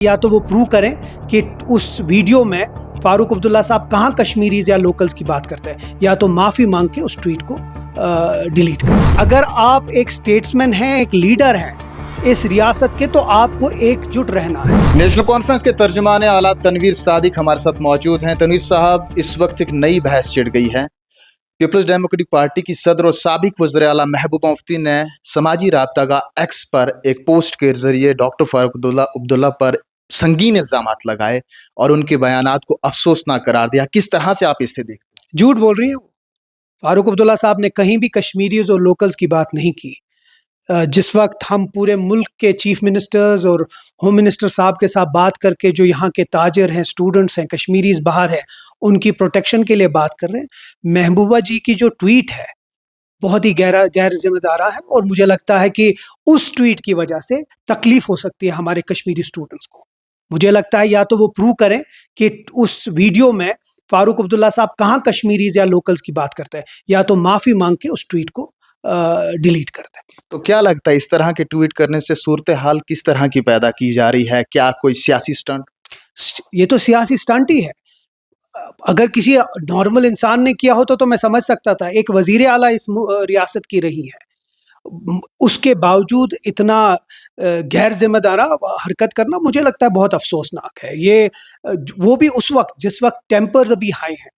या तो वो प्रूव करें कि उस वीडियो में फारूक अब्दुल्ला साहब कहाँ कश्मीरीज या लोकल्स की बात करते हैं, या तो माफ़ी मांग के उस ट्वीट को डिलीट करें। अगर आप एक स्टेट्समैन हैं, एक लीडर हैं इस रियासत के, तो आपको एकजुट रहना है। नेशनल कॉन्फ्रेंस के तर्जुमान आला तनवीर सादिक हमारे साथ मौजूद हैं। तनवीर साहब, इस वक्त एक नई बहस छिड़ गई है। पीपल्स डेमोक्रेटिक पार्टी की सदर और साबिक वज़ीर आला महबूबा मुफ्ती ने समाजी राब्ता एक्स पर एक पोस्ट के जरिए डॉक्टर फारूक अब्दुल्ला पर संगीन इल्ज़ामात लगाए और उनके बयानात को अफसोसनाक करार दिया। किस तरह से आप इससे देखते हैं? झूठ बोल रही हैं। फारूक अब्दुल्ला साहब ने कहीं भी कश्मीरीज और लोकल्स की बात नहीं की। जिस वक्त हम पूरे मुल्क के चीफ मिनिस्टर्स और होम मिनिस्टर साहब के साथ बात करके जो यहाँ के ताजर हैं, स्टूडेंट्स हैं, कश्मीरीज बाहर हैं, उनकी प्रोटेक्शन के लिए बात कर रहे हैं। महबूबा जी की जो ट्वीट है बहुत ही गैर जिम्मेदारा है, और मुझे लगता है कि उस ट्वीट की वजह से तकलीफ हो सकती है हमारे कश्मीरी स्टूडेंट्स को। मुझे लगता है या तो वो प्रूव करें कि उस वीडियो में फारूक अब्दुल्ला साहब कहाँ कश्मीरीज या लोकल्स की बात करते हैं, या तो माफ़ी मांग के उस ट्वीट को डिलीट कर दें। तो क्या लगता है, इस तरह के ट्वीट करने से सूरत हाल किस तरह की पैदा की जा रही है? क्या कोई सियासी स्टंट? ये तो सियासी स्टंट ही है। अगर किसी नॉर्मल इंसान ने किया होता तो मैं समझ सकता था। एक वजीर आला इस रियासत की रही है, उसके बावजूद इतना गैर जिम्मेदारा हरकत करना मुझे लगता है बहुत अफसोसनाक है। ये वो भी उस वक्त जिस वक्त टेम्पर्स अभी हाई हैं,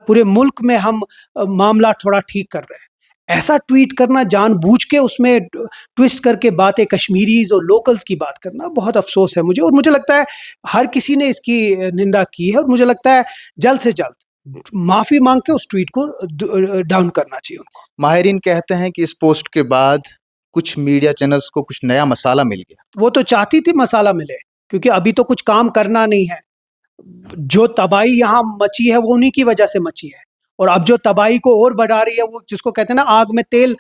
पूरे मुल्क में हम मामला थोड़ा ठीक कर रहे हैं। ऐसा ट्वीट करना, जानबूझ के उसमें ट्विस्ट करके बातें कश्मीरीज और लोकल्स की बात करना, बहुत अफसोस है मुझे। और मुझे लगता है हर किसी ने इसकी निंदा की है, और मुझे लगता है जल्द से जल्द माफ़ी मांग के उस ट्वीट को डाउन करना चाहिए उनको। माहिरीन कहते हैं कि इस पोस्ट के बाद कुछ मीडिया चैनल्स को कुछ नया मसाला मिल गया। वो तो चाहती थी मसाला मिले, क्योंकि अभी तो कुछ काम करना नहीं है। जो तबाही यहाँ मची है वो उन्हीं की वजह से मची है, और अब जो तबाही को और बढ़ा रही है, वो जिसको कहते हैं ना, आग में तेल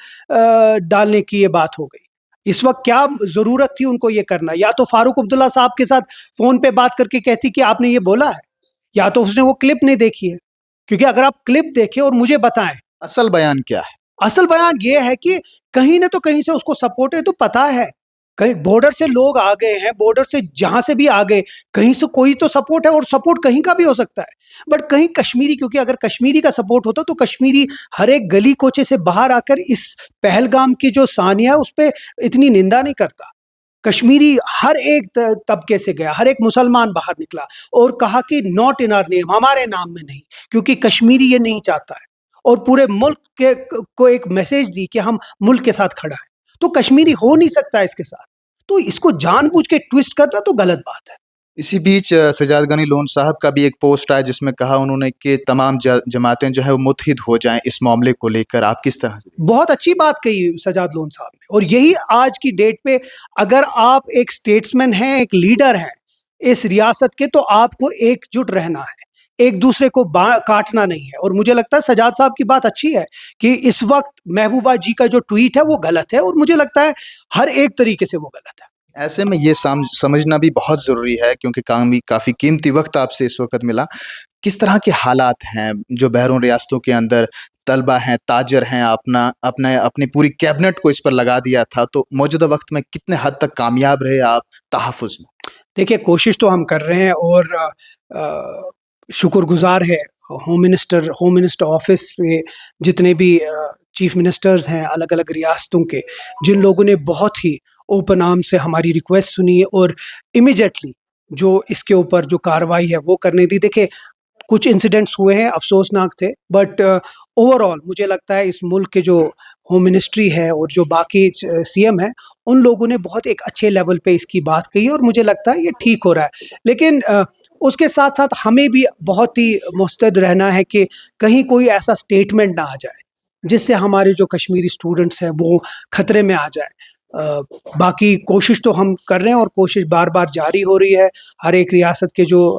डालने की ये बात हो गई। इस वक्त क्या जरूरत थी उनको ये करना? या तो फारूक अब्दुल्ला साहब के साथ फोन पे बात करके कहती कि आपने ये बोला है, या तो उसने वो क्लिप नहीं देखी है। क्योंकि अगर आप क्लिप देखें और मुझे बताएं असल बयान क्या है। असल बयान ये है कि कहीं ना तो कहीं से उसको सपोर्ट है, तो पता है कहीं बॉर्डर से लोग आ गए हैं, बॉर्डर से जहां से भी आ गए, कहीं से कोई तो सपोर्ट है, और सपोर्ट कहीं का भी हो सकता है। बट कहीं कश्मीरी, क्योंकि अगर कश्मीरी का सपोर्ट होता तो कश्मीरी हर एक गली कोचे से बाहर आकर इस पहलगाम की जो सानिया है उस पर इतनी निंदा नहीं करता। कश्मीरी हर एक तबके से गया, हर एक मुसलमान बाहर निकला और कहा कि नॉट इन आवर नेम, हमारे नाम में नहीं, क्योंकि कश्मीरी ये नहीं चाहता है। और पूरे मुल्क के को एक मैसेज दी कि हम मुल्क के साथ खड़ा है। तो कश्मीरी हो नहीं सकता इसके साथ, तो इसको जानबूझ के ट्विस्ट करना तो गलत बात है। इसी बीच सजाद गनी लोन साहब का भी एक पोस्ट आया जिसमें कहा उन्होंने कि तमाम जमातें जो है वो मुत्हिद हो जाएं इस मामले को लेकर। आप किस तरह से? बहुत अच्छी बात कही सजाद लोन साहब ने, और यही आज की डेट पे, अगर आप एक स्टेट्समैन हैं, एक लीडर हैं इस रियासत के, तो आपको एकजुट रहना है, एक दूसरे को काटना नहीं है। और मुझे लगता है सजाद साहब की बात अच्छी है कि इस वक्त महबूबा जी का जो ट्वीट है वो गलत है, और मुझे लगता है हर एक तरीके से वो गलत है। ऐसे में ये समझना भी बहुत ज़रूरी है, क्योंकि काफ़ी कीमती वक्त आपसे इस वक्त मिला। किस तरह के हालात हैं जो बहरून रियासतों के अंदर तलबा हैं, ताजर हैं, अपनी पूरी कैबिनेट को इस पर लगा दिया था, तो मौजूदा वक्त में कितने हद तक कामयाब रहे आप तहफ़्फ़ुज़ में? देखिए, कोशिश तो हम कर रहे हैं, और शुक्रगुजार है होम मिनिस्टर ऑफिस के जितने भी चीफ मिनिस्टर्स हैं अलग अलग रियासतों के, जिन लोगों ने बहुत ही ओपन आर्म से हमारी रिक्वेस्ट सुनी और इमिजिएटली जो इसके ऊपर जो कार्रवाई है वो करने दी। देखिए, कुछ इंसिडेंट्स हुए हैं, अफसोसनाक थे, बट ओवरऑल मुझे लगता है इस मुल्क के जो होम मिनिस्ट्री है और जो बाकी सीएम है, उन लोगों ने बहुत एक अच्छे लेवल पे इसकी बात कही, और मुझे लगता है ये ठीक हो रहा है। लेकिन उसके साथ साथ हमें भी बहुत ही मुस्तैद रहना है कि कहीं कोई ऐसा स्टेटमेंट ना आ जाए जिससे हमारे जो कश्मीरी स्टूडेंट्स हैं वो खतरे में आ जाए। बाकी कोशिश तो हम कर रहे हैं, और कोशिश बार बार जारी हो रही है। हर एक रियासत के जो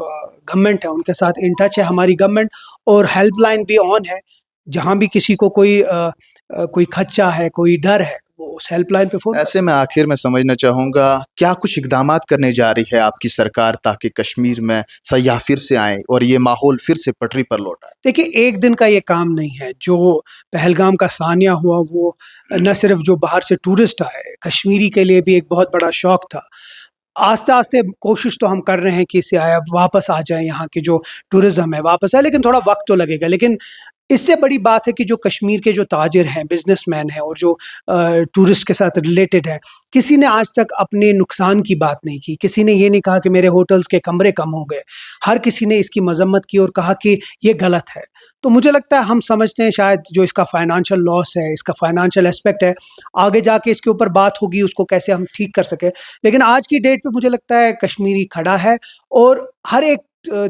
गवर्नमेंट है उनके साथ इन टच है हमारी गवर्नमेंट, और हेल्पलाइन भी ऑन है। जहाँ भी किसी को कोई खदशा है, कोई डर है, वो उस हेल्पलाइन पे फोन। ऐसे में आखिर में समझना चाहूँगा, क्या कुछ इक़दामात करने जा रही है आपकी सरकार ताकि कश्मीर में सयाह फिर से आएँ और ये माहौल फिर से पटरी पर लौट आए? देखिए, एक दिन का ये काम नहीं है। जो पहलगाम का सानिया हुआ वो न सिर्फ जो बाहर से टूरिस्ट आए, कश्मीरी के लिए भी एक बहुत बड़ा शौक था। आस्ते-आस्ते कोशिश तो हम कर रहे हैं कि सियाह वापस आ जाएँ, यहाँ की जो टूरिज़्म है वापस आए, लेकिन थोड़ा वक़्त तो लगेगा। लेकिन इससे बड़ी बात है कि जो कश्मीर के जो ताजिर हैं, बिज़नेसमैन हैं और जो टूरिस्ट के साथ रिलेटेड हैं, किसी ने आज तक अपने नुकसान की बात नहीं की। किसी ने ये नहीं कहा कि मेरे होटल्स के कमरे कम हो गए। हर किसी ने इसकी मज़म्मत की और कहा कि ये गलत है। तो मुझे लगता है हम समझते हैं शायद जो इसका फ़ाइनेंशियल लॉस है, इसका फ़ाइनेंशियल एस्पेक्ट है, आगे जाके इसके ऊपर बात होगी, उसको कैसे हम ठीक कर सकें। लेकिन आज की डेट पे मुझे लगता है कश्मीरी खड़ा है और हर एक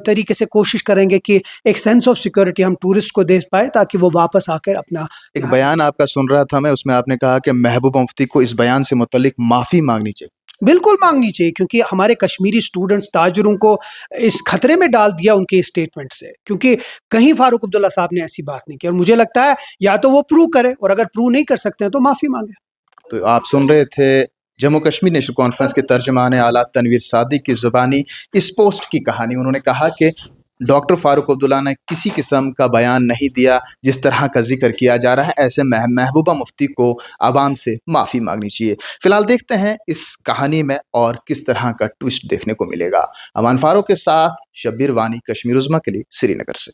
तरीके से कोशिश करेंगे कि एक सेंस ऑफ सिक्योरिटी हम टूरिस्ट को दे पाएँ ताकि वो वापस आकर अपना एक बयान आपका सुन रहा था मैं, उसमें आपने कहा कि महबूबा मुफ्ती को इस बयान से मुतल्लिक माफ़ी मांगनी चाहिए। बिल्कुल माँगनी चाहिए, क्योंकि हमारे कश्मीरी स्टूडेंट्स, ताजिरों को इस खतरे में डाल दिया उनके स्टेटमेंट से, क्योंकि कहीं फारूक अब्दुल्ला साहब ने ऐसी बात नहीं की और मुझे लगता है या तो वो प्रूव करें और अगर प्रूव नहीं कर सकते हैं तो माफ़ी माँगे। तो आप सुन रहे थे जम्मू कश्मीर नेशनल कॉन्फ्रेंस के तर्जमान आला तनवीर सादिक की ज़ुबानी इस पोस्ट की कहानी। उन्होंने कहा कि डॉक्टर फारूक अब्दुल्ला ने किसी किस्म का बयान नहीं दिया जिस तरह का जिक्र किया जा रहा है। ऐसे महबूबा मुफ्ती को आवाम से माफ़ी मांगनी चाहिए। फिलहाल देखते हैं इस कहानी में और किस तरह का ट्विस्ट देखने को मिलेगा। अमान फारूक के साथ शब्बीर वानी, कश्मीर उज़्मा के लिए, श्रीनगर से।